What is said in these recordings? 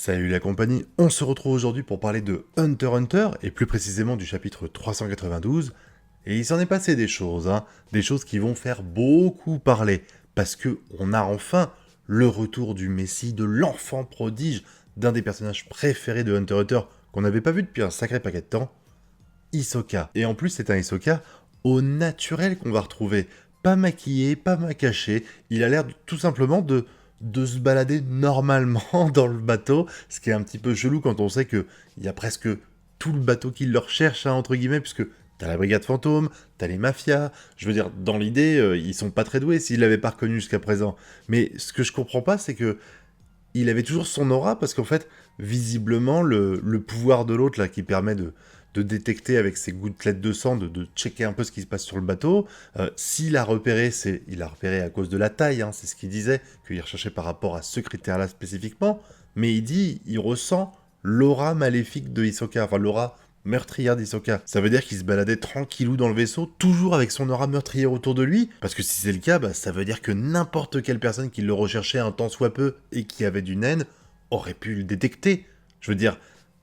Salut la compagnie, on se retrouve aujourd'hui pour parler de Hunter x Hunter, et plus précisément du chapitre 392, et il s'en est passé des choses, des choses qui vont faire beaucoup parler, parce que on a enfin le retour du Messie, de l'enfant prodige, d'un des personnages préférés de Hunter x Hunter, qu'on n'avait pas vu depuis un sacré paquet de temps, Hisoka. Et en plus c'est un Hisoka au naturel qu'on va retrouver, pas maquillé, pas macaché, il a l'air tout simplement de se balader normalement dans le bateau, ce qui est un petit peu chelou quand on sait qu'il y a presque tout le bateau qui le recherche, entre guillemets, puisque t'as la brigade fantôme, t'as les mafias, je veux dire, dans l'idée, ils sont pas très doués s'ils l'avaient pas reconnu jusqu'à présent. Mais ce que je comprends pas, c'est que il avait toujours son aura, parce qu'en fait, visiblement, le pouvoir de l'autre, là, qui permet de détecter avec ses gouttelettes de sang, de checker un peu ce qui se passe sur le bateau, s'il a repéré, il a repéré à cause de la taille, c'est ce qu'il disait, qu'il recherchait par rapport à ce critère-là spécifiquement, mais il dit, il ressent l'aura maléfique de Hisoka, enfin l'aura meurtrière d'Hisoka. Ça veut dire qu'il se baladait tranquillou dans le vaisseau, toujours avec son aura meurtrière autour de lui, parce que si c'est le cas, ça veut dire que n'importe quelle personne qui le recherchait un tant soit peu et qui avait du naine aurait pu le détecter. Je veux dire,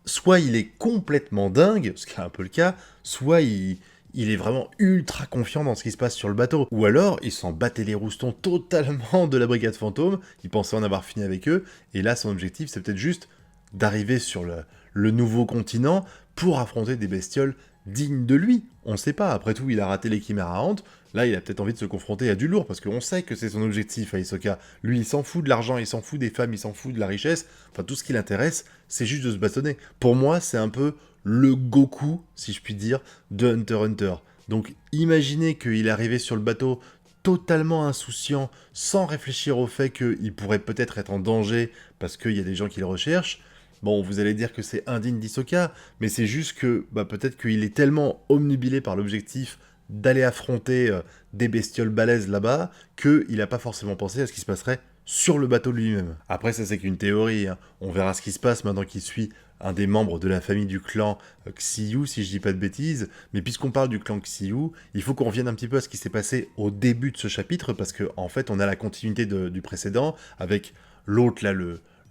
soit il est complètement dingue, ce qui est un peu le cas, soit il est vraiment ultra confiant dans ce qui se passe sur le bateau. Ou alors, il s'en battait les roustons totalement de la brigade fantôme, il pensait en avoir fini avec eux, et là son objectif c'est peut-être juste d'arriver sur le nouveau continent pour affronter des bestioles dignes de lui. On ne sait pas, après tout il a raté les chimères à Hante, là il a peut-être envie de se confronter à du lourd, parce qu'on sait que c'est son objectif à Hisoka. Lui il s'en fout de l'argent, il s'en fout des femmes, il s'en fout de la richesse, enfin tout ce qui l'intéresse, c'est juste de se bâtonner. Pour moi c'est un peu le Goku, si je puis dire, de Hunter x Hunter. Donc imaginez qu'il est arrivé sur le bateau totalement insouciant, sans réfléchir au fait qu'il pourrait peut-être être en danger parce qu'il y a des gens qui le recherchent. Bon, vous allez dire que c'est indigne d'Hisoka, mais c'est juste que peut-être qu'il est tellement omnubilé par l'objectif d'aller affronter des bestioles balèzes là-bas, qu'il n'a pas forcément pensé à ce qui se passerait sur le bateau lui-même. Après, ça c'est qu'une théorie, on verra ce qui se passe maintenant qu'il suit un des membres de la famille du clan Xiyu, si je dis pas de bêtises, mais puisqu'on parle du clan Xiyu, il faut qu'on revienne un petit peu à ce qui s'est passé au début de ce chapitre, parce qu'en fait, on a la continuité du précédent, avec l'autre là,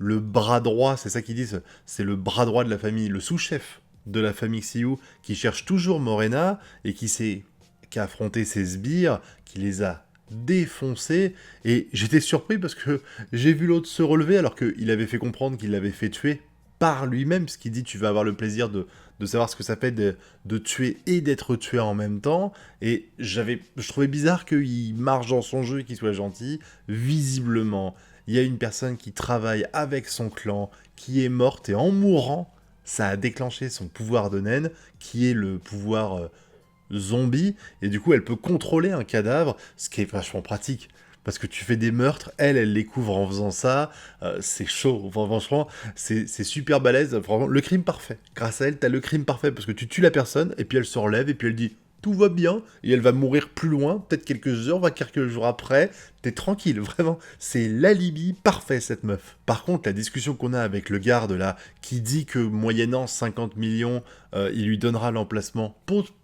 le bras droit, c'est ça qu'ils disent, c'est le bras droit de la famille, le sous-chef de la famille Xiyu, qui cherche toujours Morena, et qui a affronté ses sbires, qui les a défoncés, et j'étais surpris parce que j'ai vu l'autre se relever alors qu'il avait fait comprendre qu'il l'avait fait tuer par lui-même, parce qu'il dit tu vas avoir le plaisir de savoir ce que ça fait de tuer et d'être tué en même temps, et je trouvais bizarre qu'il marche dans son jeu et qu'il soit gentil. Visiblement, il y a une personne qui travaille avec son clan, qui est morte, et en mourant, ça a déclenché son pouvoir de naine, qui est le pouvoir zombie, et du coup elle peut contrôler un cadavre, ce qui est vachement pratique. Parce que tu fais des meurtres, elle les couvre en faisant ça, c'est chaud, enfin, franchement, c'est super balèze, vraiment, le crime parfait. Grâce à elle, t'as le crime parfait, parce que tu tues la personne, et puis elle se relève, et puis elle dit tout va bien, et elle va mourir plus loin, peut-être quelques heures, quelques jours après, t'es tranquille, vraiment, c'est l'alibi parfait cette meuf. Par contre, la discussion qu'on a avec le garde là, qui dit que moyennant 50 millions, il lui donnera l'emplacement,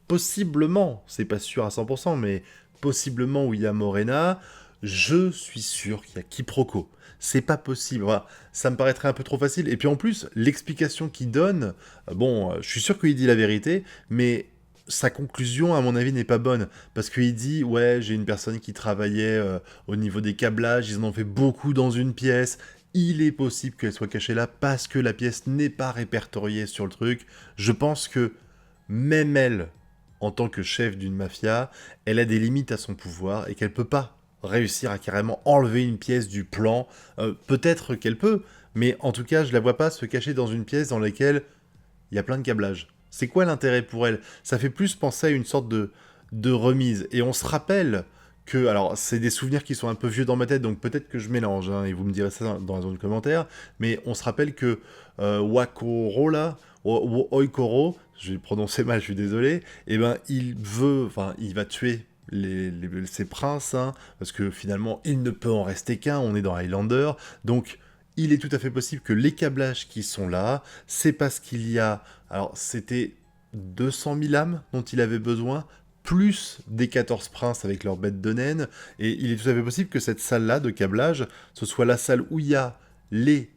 possiblement, c'est pas sûr à 100%, mais possiblement où il y a Morena, je suis sûr qu'il y a quiproquo. C'est pas possible, voilà. Ça me paraîtrait un peu trop facile. Et puis en plus, l'explication qu'il donne, je suis sûr qu'il dit la vérité, mais sa conclusion, à mon avis, n'est pas bonne. Parce qu'il dit, ouais, j'ai une personne qui travaillait au niveau des câblages, ils en ont fait beaucoup dans une pièce, il est possible qu'elle soit cachée là parce que la pièce n'est pas répertoriée sur le truc. Je pense que même elle, en tant que chef d'une mafia, elle a des limites à son pouvoir et qu'elle peut pas réussir à carrément enlever une pièce du plan. Peut-être qu'elle peut, mais en tout cas, je la vois pas se cacher dans une pièce dans laquelle il y a plein de câblages. C'est quoi l'intérêt pour elle? Ça fait plus penser à une sorte de remise. Et on se rappelle que, alors c'est des souvenirs qui sont un peu vieux dans ma tête, donc peut-être que je mélange, et vous me direz ça dans la zone de commentaires, mais on se rappelle que Wakoro là, Oikoro, je vais le prononcer mal, je suis désolé, et ben il va tuer ces princes, parce que finalement il ne peut en rester qu'un, on est dans Highlander, donc il est tout à fait possible que les câblages qui sont là, c'est parce qu'il y a, alors c'était 200 000 âmes dont il avait besoin, plus des 14 princes avec leurs bêtes de naine, et il est tout à fait possible que cette salle-là de câblage, ce soit la salle où il y a les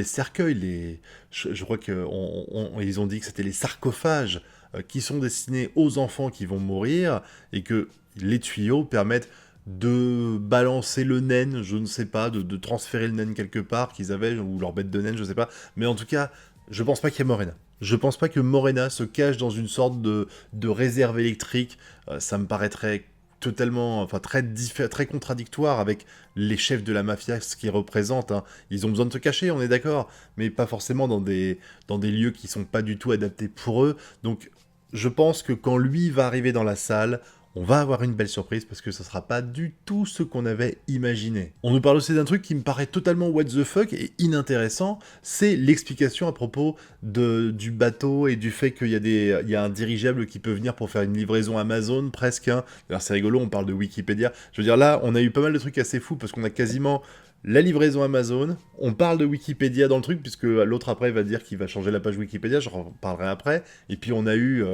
cercueils, je crois qu'ils ont dit que c'était les sarcophages qui sont destinés aux enfants qui vont mourir, et que les tuyaux permettent de balancer le naine, je ne sais pas, de transférer le naine quelque part qu'ils avaient, ou leur bête de naine, je ne sais pas, mais en tout cas, je pense pas qu'il y ait Morena. Je pense pas que Morena se cache dans une sorte de réserve électrique. Ça me paraîtrait totalement, enfin très contradictoire avec les chefs de la mafia, ce qu'ils représentent, hein. Ils ont besoin de se cacher, on est d'accord, mais pas forcément dans des lieux qui sont pas du tout adaptés pour eux. Donc je pense que quand lui va arriver dans la salle, on va avoir une belle surprise parce que ce sera pas du tout ce qu'on avait imaginé. On nous parle aussi d'un truc qui me paraît totalement what the fuck et inintéressant, c'est l'explication à propos du bateau et du fait qu'il y a un dirigeable qui peut venir pour faire une livraison Amazon presque, hein. D'ailleurs c'est rigolo, on parle de Wikipédia. Je veux dire là, on a eu pas mal de trucs assez fous parce qu'on a quasiment la livraison Amazon, on parle de Wikipédia dans le truc, puisque l'autre après va dire qu'il va changer la page Wikipédia, j'en reparlerai après, et puis on a eu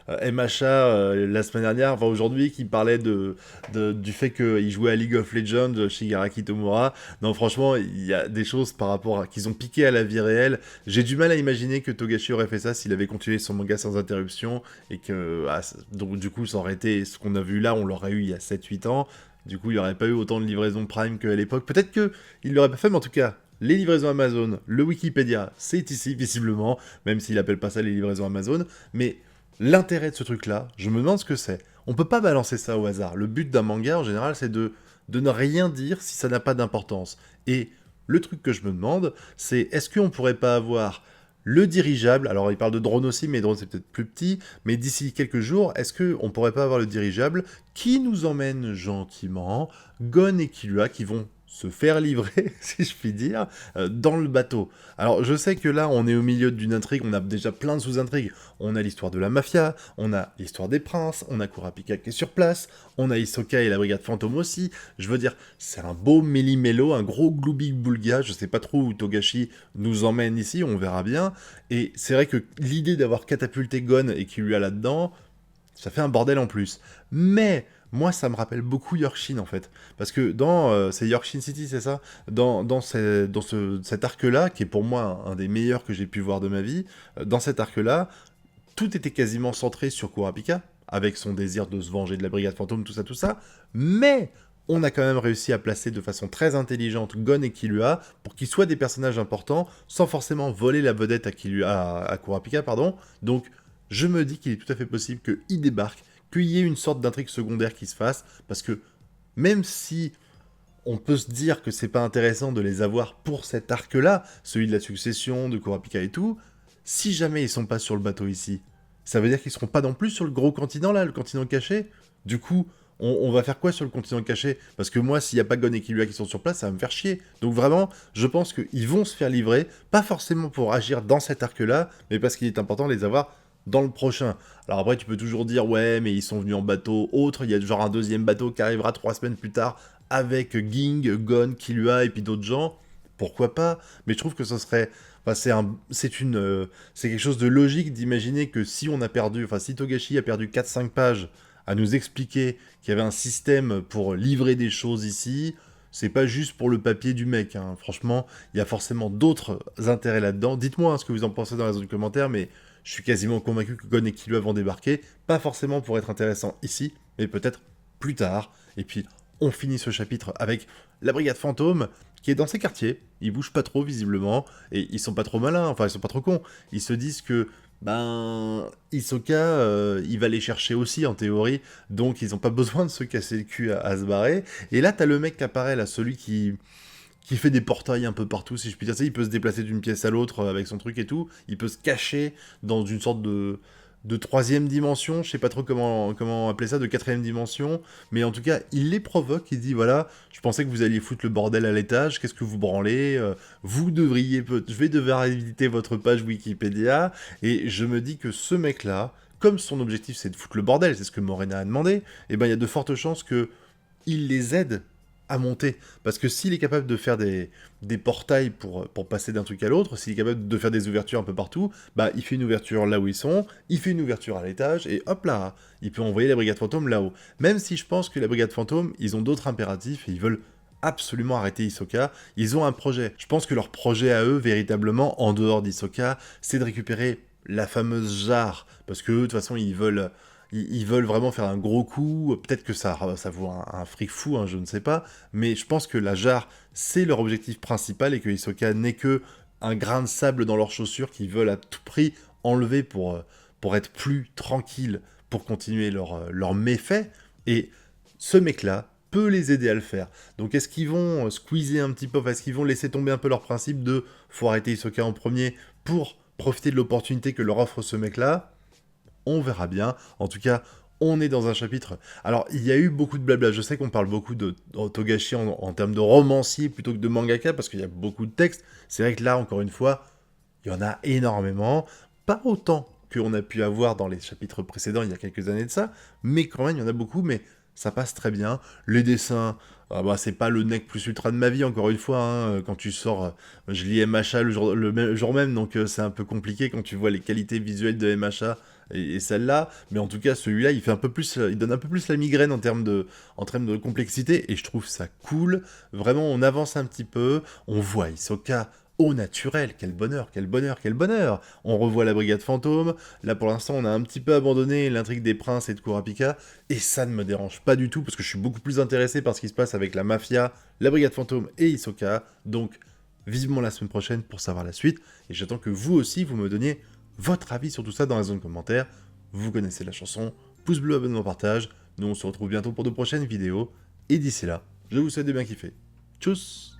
MHA la semaine dernière, enfin aujourd'hui, qui parlait du fait qu'il jouait à League of Legends, Shigaraki Tomura. Non franchement, il y a des choses par rapport à qu'ils ont piqué à la vie réelle. J'ai du mal à imaginer que Togashi aurait fait ça s'il avait continué son manga sans interruption, et que donc du coup ça aurait été ce qu'on a vu là, on l'aurait eu il y a 7-8 ans. Du coup, il n'y aurait pas eu autant de livraisons Prime qu'à l'époque. Peut-être qu'il ne l'aurait pas fait, mais en tout cas, les livraisons Amazon, le Wikipédia, c'est ici, visiblement, même s'il n'appelle pas ça les livraisons Amazon. Mais l'intérêt de ce truc-là, je me demande ce que c'est. On peut pas balancer ça au hasard. Le but d'un manga, en général, c'est de ne rien dire si ça n'a pas d'importance. Et le truc que je me demande, c'est est-ce qu'on pourrait pas avoir le dirigeable, alors il parle de drone aussi, mais drone c'est peut-être plus petit, mais d'ici quelques jours, est-ce qu'on pourrait pas avoir le dirigeable qui nous emmène gentiment, Gon et Killua, qui vont se faire livrer, si je puis dire, dans le bateau. Alors je sais que là, on est au milieu d'une intrigue, on a déjà plein de sous-intrigues. On a l'histoire de la mafia, on a l'histoire des princes, on a Kurapika qui est sur place, on a Hisoka et la brigade fantôme aussi. Je veux dire, c'est un beau méli-mélo, un gros gloubi-boulga, je sais pas trop où Togashi nous emmène ici, on verra bien. Et c'est vrai que l'idée d'avoir catapulté Gon et Killua là-dedans, ça fait un bordel en plus. Mais moi, ça me rappelle beaucoup Yorkshin, en fait. Parce que c'est Yorkshin City, c'est ça. Cet arc-là, qui est pour moi un des meilleurs que j'ai pu voir de ma vie, dans cet arc-là, tout était quasiment centré sur Kurapika, avec son désir de se venger de la brigade fantôme, tout ça. Mais on a quand même réussi à placer de façon très intelligente Gon et Killua pour qu'ils soient des personnages importants, sans forcément voler la vedette à Kurapika, pardon. Donc, je me dis qu'il est tout à fait possible qu'il débarque, qu'il y ait une sorte d'intrigue secondaire qui se fasse, parce que même si on peut se dire que c'est pas intéressant de les avoir pour cet arc-là, celui de la succession, de Kurapika et tout, si jamais ils sont pas sur le bateau ici, ça veut dire qu'ils seront pas non plus sur le gros continent là, le continent caché. Du coup, on va faire quoi sur le continent caché? Parce que moi, s'il n'y a pas Gon et Killua qui sont sur place, ça va me faire chier. Donc vraiment, je pense qu'ils vont se faire livrer, pas forcément pour agir dans cet arc-là, mais parce qu'il est important de les avoir dans le prochain. Alors après, tu peux toujours dire, ouais, mais ils sont venus en bateau autre, il y a genre un deuxième bateau qui arrivera 3 semaines plus tard, avec Ging, Gon, Killua et puis d'autres gens. Pourquoi pas? Mais je trouve que ce serait... Enfin, c'est quelque chose de logique d'imaginer que si on a perdu... Enfin, si Togashi a perdu 4-5 pages à nous expliquer qu'il y avait un système pour livrer des choses ici, c'est pas juste pour le papier du mec, hein. Franchement, il y a forcément d'autres intérêts là-dedans. Dites-moi, hein, ce que vous en pensez dans la zone de commentaires, mais je suis quasiment convaincu que Gon et Killua vont débarquer, pas forcément pour être intéressant ici, mais peut-être plus tard. Et puis, on finit ce chapitre avec la brigade fantôme, qui est dans ses quartiers. Ils bougent pas trop, visiblement, et ils sont pas trop malins, enfin, ils sont pas trop cons. Ils se disent que, Hisoka, il va les chercher aussi, en théorie, donc ils ont pas besoin de se casser le cul à se barrer. Et là, t'as le mec qui apparaît, là, celui qui fait des portails un peu partout, si je puis dire ça. Il peut se déplacer d'une pièce à l'autre avec son truc et tout. Il peut se cacher dans une sorte de troisième dimension, je sais pas trop comment appeler ça, de quatrième dimension, mais en tout cas, il les provoque, il dit, voilà, je pensais que vous alliez foutre le bordel à l'étage, qu'est-ce que vous branlez, je vais devoir éditer votre page Wikipédia, et je me dis que ce mec-là, comme son objectif c'est de foutre le bordel, c'est ce que Morena a demandé, et ben il y a de fortes chances que il les aide à monter. Parce que s'il est capable de faire des portails pour passer d'un truc à l'autre, s'il est capable de faire des ouvertures un peu partout, bah il fait une ouverture là où ils sont, il fait une ouverture à l'étage, et hop là, il peut envoyer la brigade fantôme là-haut. Même si je pense que la brigade fantôme, ils ont d'autres impératifs, et ils veulent absolument arrêter Hisoka. Ils ont un projet. Je pense que leur projet à eux, véritablement, en dehors d'Hisoka, c'est de récupérer la fameuse jarre. Parce que de toute façon, ils veulent vraiment faire un gros coup. Peut-être que ça vaut un fric fou, hein, je ne sais pas. Mais je pense que la jarre, c'est leur objectif principal et que Hisoka n'est que un grain de sable dans leurs chaussures qu'ils veulent à tout prix enlever pour être plus tranquille, pour continuer leur méfait. Et ce mec-là peut les aider à le faire. Donc est-ce qu'ils vont squeezer un petit peu, enfin, est-ce qu'ils vont laisser tomber un peu leur principe de faut arrêter Hisoka en premier pour profiter de l'opportunité que leur offre ce mec-là? On verra bien. En tout cas, on est dans un chapitre... Alors, il y a eu beaucoup de blabla. Je sais qu'on parle beaucoup de Togashi en termes de romancier plutôt que de mangaka, parce qu'il y a beaucoup de textes. C'est vrai que là, encore une fois, il y en a énormément. Pas autant qu'on a pu avoir dans les chapitres précédents il y a quelques années de ça, mais quand même, il y en a beaucoup, mais ça passe très bien. Les dessins, c'est pas le nec plus ultra de ma vie, encore une fois, hein. Quand tu sors, je lis MHA le jour même, donc c'est un peu compliqué quand tu vois les qualités visuelles de MHA et celle-là, mais en tout cas, celui-là, il donne un peu plus la migraine en termes de complexité, et je trouve ça cool. Vraiment, on avance un petit peu, on voit Hisoka au naturel, quel bonheur, quel bonheur, quel bonheur. On revoit la brigade fantôme, là pour l'instant on a un petit peu abandonné l'intrigue des princes et de Kurapika, et ça ne me dérange pas du tout, parce que je suis beaucoup plus intéressé par ce qui se passe avec la mafia, la brigade fantôme et Hisoka, donc vivement la semaine prochaine pour savoir la suite, et j'attends que vous aussi vous me donniez votre avis sur tout ça dans la zone de commentaires. Vous connaissez la chanson, pouce bleu, abonnement, partage, nous on se retrouve bientôt pour de prochaines vidéos, et d'ici là, je vous souhaite de bien kiffer. Tchuss.